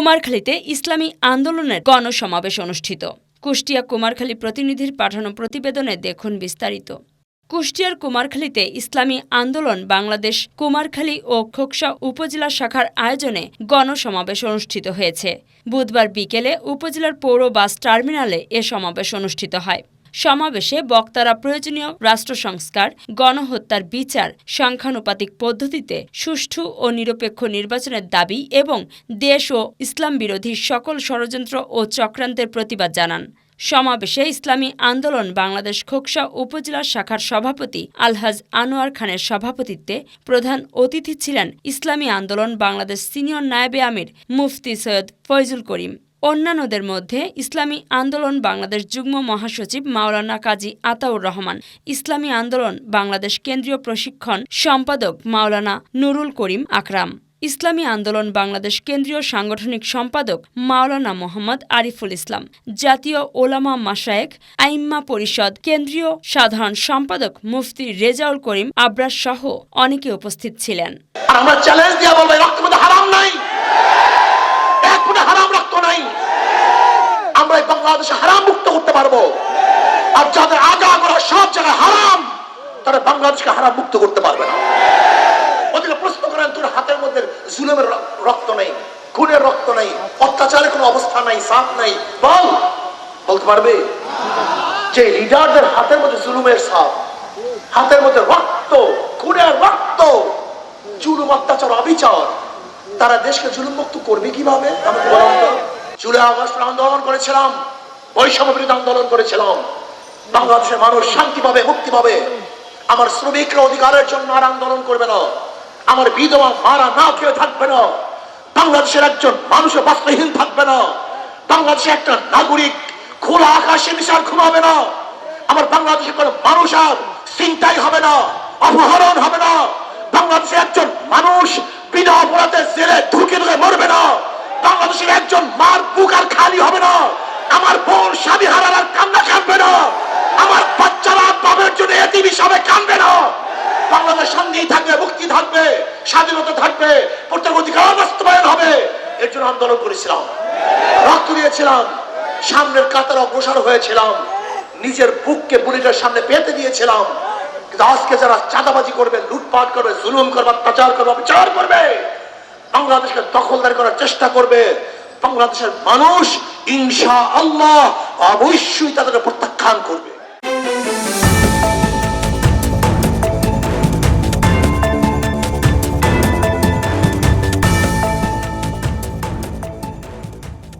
কুমারখালীতে ইসলামী আন্দোলনের গণসমাবেশ অনুষ্ঠিত। কুষ্টিয়া কুমারখালী প্রতিনিধির পাঠানো প্রতিবেদনে দেখুন বিস্তারিত। কুষ্টিয়ার কুমারখালীতে ইসলামী আন্দোলন বাংলাদেশ কুমারখালী ও খোকসা উপজেলা শাখার আয়োজনে গণসমাবেশ অনুষ্ঠিত হয়েছে। বুধবার বিকেলে উপজেলার পৌর বাস টার্মিনালে এ সমাবেশ অনুষ্ঠিত হয়। সমাবেশে বক্তারা প্রয়োজনীয় রাষ্ট্র সংস্কার, গণহত্যার বিচার, সংখ্যানুপাতিক পদ্ধতিতে সুষ্ঠু ও নিরপেক্ষ নির্বাচনের দাবি এবং দেশ ও ইসলাম বিরোধী সকল ষড়যন্ত্র ও চক্রান্তের প্রতিবাদ জানান। সমাবেশে ইসলামী আন্দোলন বাংলাদেশ খোকসা উপজেলা শাখার সভাপতি আলহাজ আনোয়ার খানের সভাপতিত্বে প্রধান অতিথি ছিলেন ইসলামী আন্দোলন বাংলাদেশ সিনিয়র নায়েবে আমির মুফতি সৈয়দ ফয়জুল করিম। অন্যান্যদের মধ্যে ইসলামী আন্দোলন বাংলাদেশ যুগ্ম মহাসচিব মাওলানা কাজী আতাউর রহমান, ইসলামী আন্দোলন বাংলাদেশ কেন্দ্রীয় প্রশিক্ষণ সম্পাদক মাওলানা নুরুল করিম আকরাম, ইসলামী আন্দোলন বাংলাদেশ কেন্দ্রীয় সাংগঠনিক সম্পাদক মাওলানা মোহাম্মদ আরিফুল ইসলাম, জাতীয় ওলামা মাশায়েখ আইম্মা পরিষদ কেন্দ্রীয় সাধারণ সম্পাদক মুফতি রেজাউল করিম আবরার সহ অনেকে উপস্থিত ছিলেন। আমরা চ্যালেঞ্জ দিয়ে বলবো, রক্তের মধ্যে হারাম নাই, এক ফোঁটা হারাম রক্ত নাই। আমরা এই বাংলাদেশে হারাম মুক্ত করতে পারবো। আর যাদের আগা করা সব জায়গায় হারাম, তারা বাংলাদেশকে হারাম মুক্ত করতে পারবে না। ওদেরকে প্রশ্ন করেন, তোর হাতের মধ্যে জুলুমের রক্ত নেই, খুনের রক্ত নেই, অত্যাচারের কোনো অবস্থা নাই, সাপ নাই, বলতে পারবে? যে লিডারদের হাতের মধ্যে জুলুমের সাপ, হাতের মধ্যে রক্ত, খুনের রক্ত, জুলুম, অত্যাচার, অবিচার, তারা দেশকে জুলুম মুক্ত করবে কিভাবে? আমাকে বলুন তো। জুলাই আগস্ট আন্দোলন করেছিলাম, বৈষম্য বিরোধী আন্দোলন করেছিলাম, বাংলাদেশের মানুষ শান্তি পাবে, মুক্তি পাবে। আমার শ্রমিকরা অধিকারের জন্য আর আন্দোলন করবে না, আমার বিধবা মারা না খেয়ে থাকবে না, বাংলাদেশের একজন মানুষের বস্ত্রহীন থাকবে না, বাংলাদেশের একটা নাগরিক খোলা আকাশে মিশার ঘুমাবে না, আমার বাংলাদেশের কোনো মানুষ আর চিন্তাই হবে না, অপহরণ হবে না, বাংলাদেশের একজন মানুষ বিনা অপরাধে জেলে ঢুকে ঢুকে মরবে না, বাংলাদেশের একজন মার বুক আর খালি হবে না, আমার বোন স্বামী হারার আর কান্না কাঁদবে না, আমার বাচ্চারা বাবার জন্য এতিম হিসাবে কাঁদবে না। বাংলাদেশ শান্তি থাকবে, মুক্তি থাকবে, স্বাধীনতা থাকবে, প্রত্যেক অধিকার বাস্তবায়ন হবে। এর জন্য আন্দোলন করেছিলাম, রক্ত দিয়েছিলাম, সামনের কাতার অগ্রসর হয়েছিলাম, নিজের বুককে বুলেটের সামনে পেতে দিয়েছিলাম। কিন্তু আজকে যারা চাঁদাবাজি করবে, লুটপাট করবে, জুলুম করবে, অত্যাচার করবে, বিচার করবে, বাংলাদেশকে দখলদারি করার চেষ্টা করবে, বাংলাদেশের মানুষ ইনশাআল্লাহ অবশ্যই তাদেরকে প্রত্যাখ্যান করবে।